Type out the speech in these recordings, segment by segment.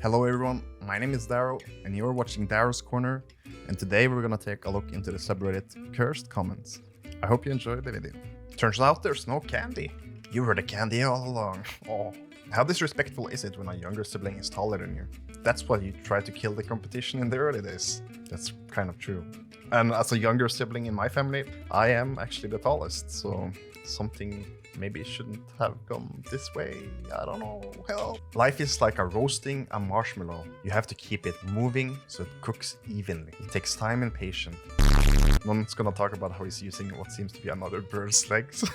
Hello everyone, my name is Darrow and you're watching Darrow's Corner, and today we're gonna take a look into the subreddit Cursedcomments. I hope you enjoyed the video. Turns out there's no candy. You were the candy all along. Oh, how disrespectful is it when a younger sibling is taller than you? That's why you try to kill the competition in the early days. That's kind of true. And as a younger sibling in my family, I am actually the tallest, so something maybe shouldn't have gone this way. I don't know. Help. Life is like a roasting a marshmallow. You have to keep it moving so it cooks evenly. It takes time and patience. No one's gonna talk about how he's using what seems to be another bird's legs.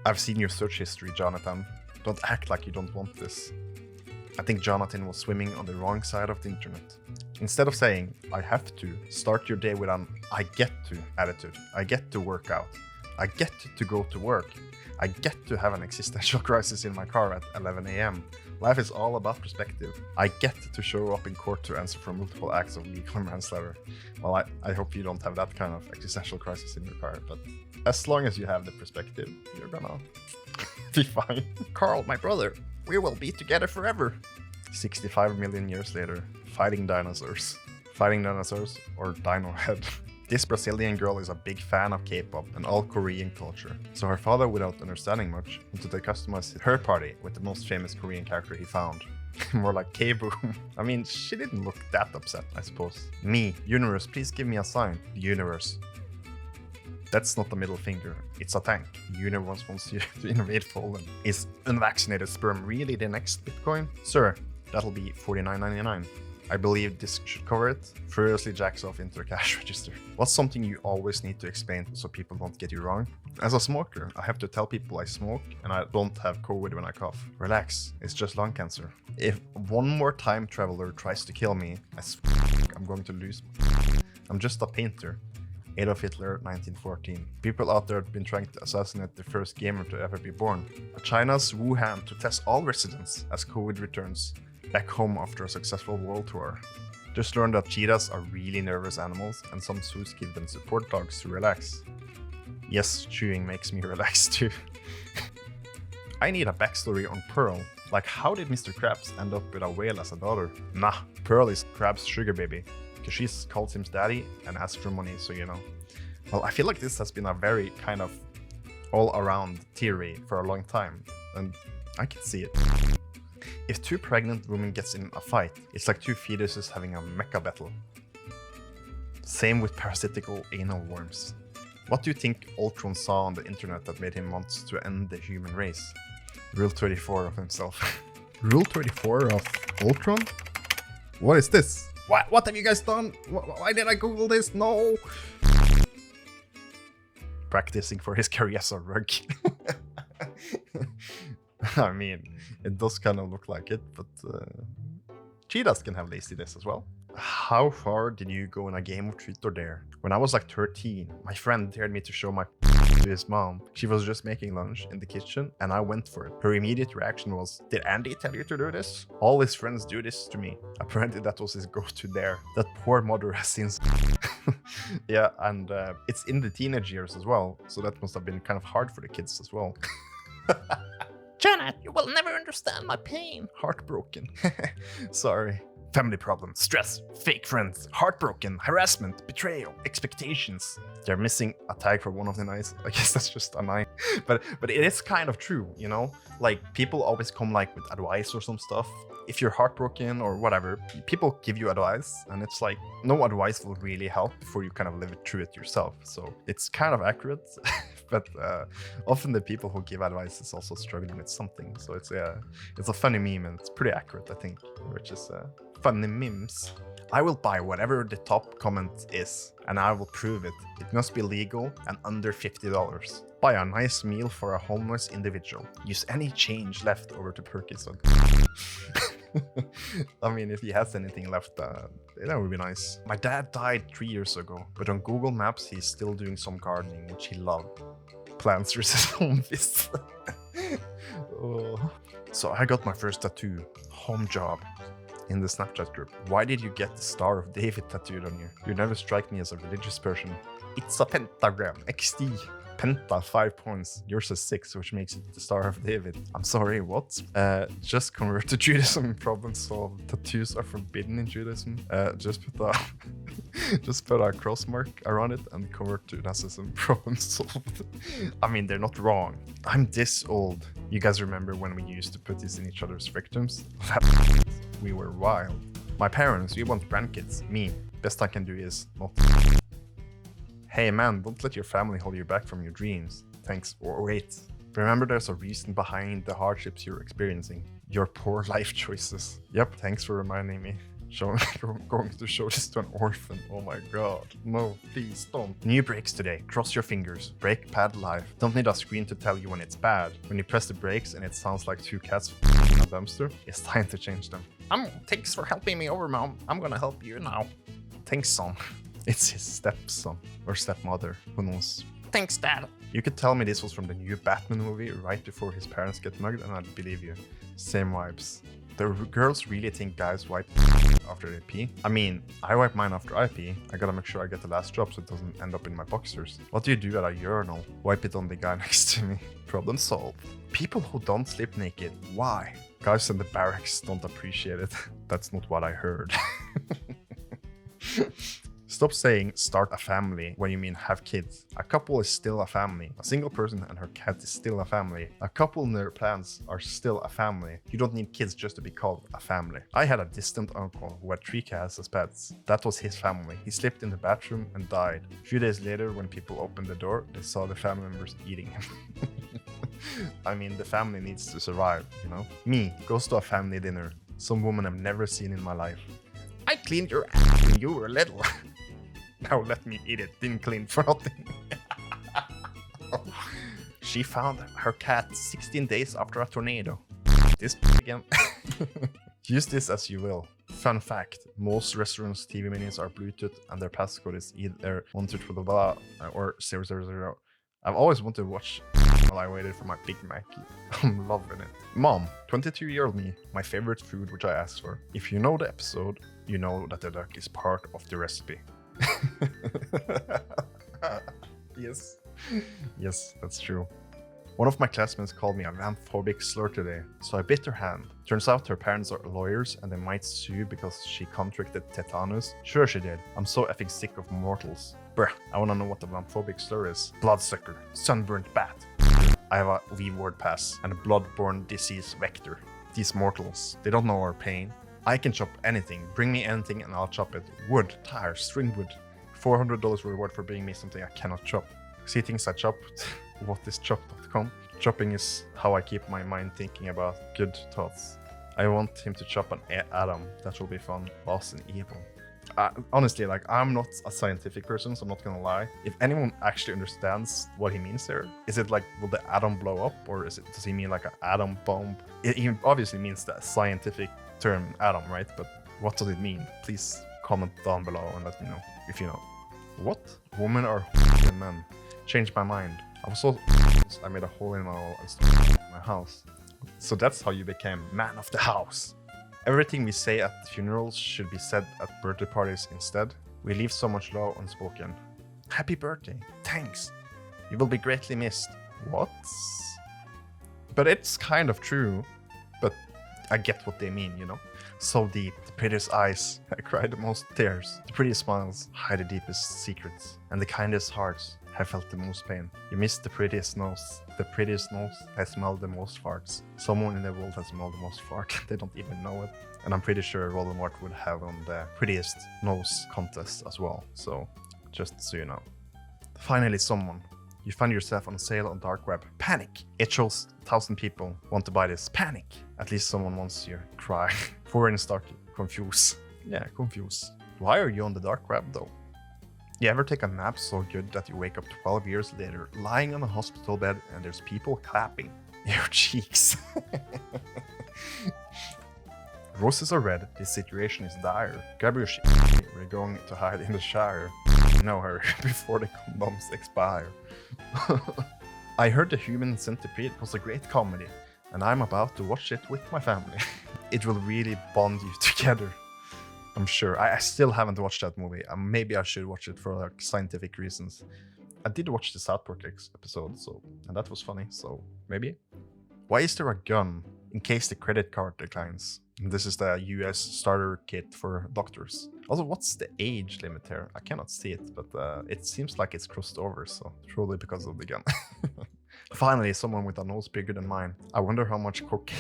I've seen your search history, Jonathan. Don't act like you don't want this. I think Jonathan was swimming on the wrong side of the internet. Instead of saying, I have to, start your day with an I get to attitude. I get to work out. I get to go to work. I get to have an existential crisis in my car at 11 a.m. Life is all about perspective. I get to show up in court to answer for multiple acts of legal manslaughter. Well, I hope you don't have that kind of existential crisis in your car, but as long as you have the perspective, you're gonna be fine. Carl, my brother, we will be together forever. 65 million years later, fighting dinosaurs. Fighting dinosaurs or Dino Head. This Brazilian girl is a big fan of K-pop and all Korean culture, so her father, without understanding much, wanted to customize her party with the most famous Korean character he found. More like K-boom. I mean, she didn't look that upset, I suppose. Me, universe, please give me a sign. Universe. That's not a middle finger, it's a tank. The universe wants you to invade Poland. Is unvaccinated sperm really the next Bitcoin? Sir, that'll be $49.99. I believe this should cover it. Furiously jacks off into a cash register. What's something you always need to explain so people don't get you wrong? As a smoker, I have to tell people I smoke and I don't have COVID when I cough. Relax, it's just lung cancer. If one more time traveler tries to kill me, I'm going to lose. I'm just a painter. Adolf Hitler, 1914. People out there have been trying to assassinate the first gamer to ever be born. China's Wuhan to test all residents as COVID returns back home after a successful world tour. Just learned that cheetahs are really nervous animals and some zoos give them support dogs to relax. Yes, chewing makes me relax too. I need a backstory on Pearl. Like, how did Mr. Krabs end up with a whale as a daughter? Nah, Pearl is Krabs' sugar baby, because she calls him daddy and asks for money, so you know. Well, I feel like this has been a very kind of all-around theory for a long time, and I can see it. If two pregnant women gets in a fight, it's like two fetuses having a mecha battle. Same with parasitical anal worms. What do you think Ultron saw on the internet that made him want to end the human race? Rule 34 of himself. Rule 34 of Ultron? What is this? What have you guys done? Why did I Google this? No! Practicing for his career as a rug. I mean, it does kind of look like it, but cheetahs can have laziness as well. How far did you go in a game of Truth or Dare? When I was like 13, my friend dared me to show my to his mom. She was just making lunch in the kitchen and I went for it. Her immediate reaction was, did Andy tell you to do this? All his friends do this to me. Apparently that was his go-to dare. That poor mother has since... Yeah, and it's in the teenage years as well, so that must have been kind of hard for the kids as well. Janet, you will never understand my pain. Heartbroken. Sorry. Family problems, stress, fake friends, heartbroken, harassment, betrayal, expectations. They're missing a tag for one of the nights. I guess that's just a 9. But it is kind of true, you know? Like, people always come like with advice or some stuff. If you're heartbroken or whatever, people give you advice and it's like, no advice will really help before you kind of live it through it yourself. So it's kind of accurate, but often the people who give advice is also struggling with something. So it's a funny meme and it's pretty accurate, I think, which is funny memes. I will buy whatever the top comment is and I will prove it. It must be legal and under $50. Buy a nice meal for a homeless individual. Use any change left over to purchase. I mean, if he has anything left, that would be nice. My dad died 3 years ago, but on Google Maps, he's still doing some gardening, which he loved. Plants versus zombies. Oh. So I got my first tattoo, home job, in the Snapchat group. Why did you get the Star of David tattooed on you? You never strike me as a religious person. It's a pentagram, XD. Penta, 5 points. Yours is 6, which makes it the Star of David. I'm sorry, what? Just convert to Judaism, problem solved. Tattoos are forbidden in Judaism. Just put a cross mark around it and convert to Nazism, problem solved. I mean, they're not wrong. I'm this old. You guys remember when we used to put this in each other's victims? We were wild. My parents, we want grandkids. Me, best I can do is not. Hey man, don't let your family hold you back from your dreams. Thanks. Or wait. Remember, there's a reason behind the hardships you're experiencing. Your poor life choices. Yep, thanks for reminding me. Going to show this to an orphan. Oh my god. No, please don't. New brakes today. Cross your fingers. Brake pad live. Don't need a screen to tell you when it's bad. When you press the brakes and it sounds like 2 cats in a dumpster, it's time to change them. Thanks for helping me over, Mom. I'm gonna help you now. Thanks, son. It's his stepson or stepmother, who knows. Thanks, Dad. You could tell me this was from the new Batman movie right before his parents get mugged and I'd believe you. Same vibes. The girls really think guys wipe after they pee. I mean, I wipe mine after I pee. I gotta make sure I get the last drop so it doesn't end up in my boxers. What do you do at a urinal? Wipe it on the guy next to me. Problem solved. People who don't sleep naked, why? Guys in the barracks don't appreciate it. That's not what I heard. Stop saying start a family when you mean have kids. A couple is still a family. A single person and her cat is still a family. A couple and their plants are still a family. You don't need kids just to be called a family. I had a distant uncle who had 3 cats as pets. That was his family. He slept in the bathroom and died. A few days later, when people opened the door, they saw the family members eating him. I mean, the family needs to survive, you know? Me goes to a family dinner. Some woman I've never seen in my life. I cleaned your ass when you were little. Now let me eat it. Didn't clean for nothing. She found her cat 16 days after a tornado. This again. Use this as you will. Fun fact, most restaurants' TV menus are Bluetooth and their passcode is either 123 or 000. I've always wanted to watch while I waited for my Big Mac. I'm loving it. Mom, 22-year-old me, my favorite food which I asked for. If you know the episode, you know that the duck is part of the recipe. Yes, that's true. One of my classmates called me a vamphobic slur today, so I bit her hand. Turns out her parents are lawyers and they might sue because she contracted tetanus. Sure she did. I'm so effing sick of mortals. Bruh, I wanna know what the vamphobic slur is. Bloodsucker, sunburnt bat. I have a V-word pass and a bloodborne disease vector. These mortals, they don't know our pain. I can chop anything. Bring me anything and I'll chop it. Wood, tires, string wood. $400 reward for bringing me something I cannot chop. See things I chop. Whatischopped.com. Chopping is how I keep my mind thinking about good thoughts. I want him to chop an atom. That will be fun. Boss and evil. Honestly, like, I'm not a scientific person, so I'm not gonna lie. If anyone actually understands what he means there, is it like, will the atom blow up, or does he mean like an atom bomb? It obviously means the scientific term atom, right? But what does it mean? Please comment down below and let me know if you know. What? Women are men. Changed my mind. I was so I made a hole in my wall and started my house. So that's how you became man of the house. Everything we say at funerals should be said at birthday parties instead. We leave so much love unspoken. Happy birthday. Thanks. You will be greatly missed. What? But it's kind of true. But I get what they mean, you know? So deep, the prettiest eyes, I cry the most tears. The prettiest smiles hide the deepest secrets. And the kindest hearts have felt the most pain. You missed the prettiest nose. The prettiest nose has smelled the most farts. Someone in the world has smelled the most fart. They don't even know it. And I'm pretty sure Voldemort would have on the prettiest nose contest as well. So, just so you know. Finally, someone. You find yourself on sale on dark web. Panic! It shows 1,000 people want to buy this. Panic! At least someone wants you. Cry. Foreign start. Confuse. Yeah, confuse. Why are you on the dark web though? You ever take a nap so good that you wake up 12 years later, lying on a hospital bed and there's people clapping your cheeks? Roses are red, this situation is dire. Grab your shit, we're going to hide in the Shire. No hurry, before the condoms expire. I heard The Human Centipede was a great comedy, and I'm about to watch it with my family. It will really bond you together. I'm sure. I still haven't watched that movie. Maybe I should watch it for like scientific reasons. I did watch the South Park episode, and that was funny, so maybe. Why is there a gun in case the credit card declines? And this is the US starter kit for doctors. Also, what's the age limit here? I cannot see it, but it seems like it's crossed over, so probably because of the gun. Finally, someone with a nose bigger than mine. I wonder how much cocaine.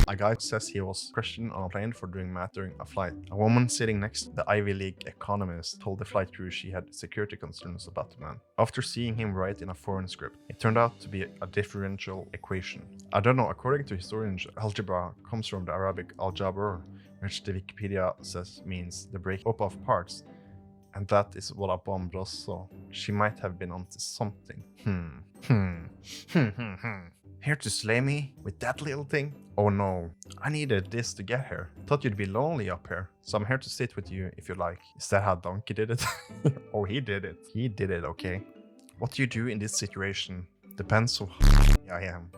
A guy says he was questioned on a plane for doing math during a flight. A woman sitting next to the Ivy League economist told the flight crew she had security concerns about the man. After seeing him write in a foreign script, it turned out to be a differential equation. I don't know, according to historians, algebra comes from the Arabic al-jabr, which the Wikipedia says means the break up of parts. And that is what a bomb does, so she might have been onto something. Here to slay me with that little thing? Oh no, I needed this to get here. Thought you'd be lonely up here, so I'm here to sit with you if you like. Is that how Donkey did it? Oh, he did it. He did it, okay. What do you do in this situation? Depends on how I am.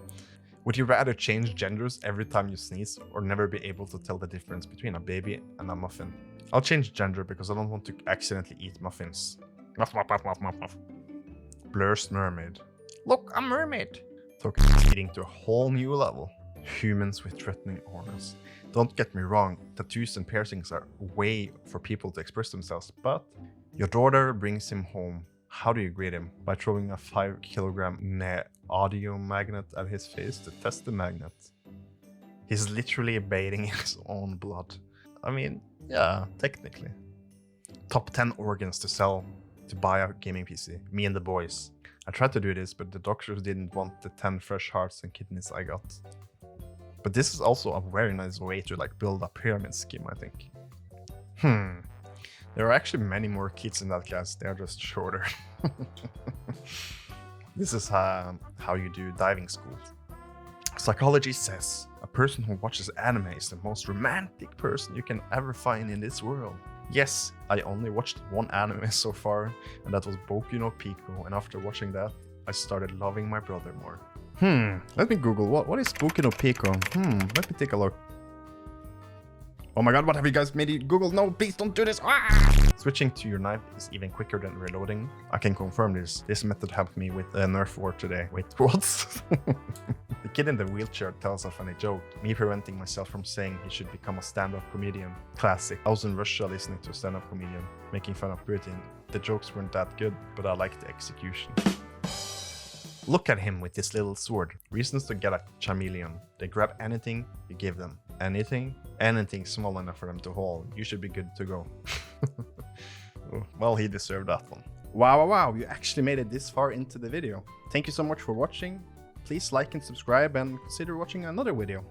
Would you rather change genders every time you sneeze, or never be able to tell the difference between a baby and a muffin? I'll change gender because I don't want to accidentally eat muffins. Muff, muff, muff, muff, muff, muff. Blur's mermaid. Look, a mermaid! Tokyo's eating to a whole new level. Humans with threatening auras. Don't get me wrong, tattoos and piercings are a way for people to express themselves, but your daughter brings him home. How do you greet him? By throwing a 5 kilogram audio magnet at his face to test the magnet. He's literally baiting his own blood. I mean, yeah, technically. Top 10 organs to sell to buy a gaming PC. Me and the boys. I tried to do this, but the doctors didn't want the 10 fresh hearts and kidneys I got. But this is also a very nice way to like build a pyramid scheme, I think. There are actually many more kids in that class, they're just shorter. This is how you do diving school. Psychology says a person who watches anime is the most romantic person you can ever find in this world. Yes, I only watched one anime so far, and that was Boku no Pico, and after watching that, I started loving my brother more. Let me Google, what is Boku no Pico? Let me take a look. Oh my god, what have you guys made it Google? No, please don't do this! Switching to your knife is even quicker than reloading. I can confirm this. This method helped me with a Nerf war today. Wait, what? The kid in the wheelchair tells a funny joke. Me preventing myself from saying he should become a stand-up comedian. Classic. I was in Russia listening to a stand-up comedian, making fun of Putin. The jokes weren't that good, but I liked the execution. Look at him with this little sword. Reasons to get a chameleon. They grab anything you give them. Anything small enough for them to hold. You should be good to go. Well, he deserved that one. Wow, you actually made it this far into the video. Thank you so much for watching. Please like and subscribe and consider watching another video.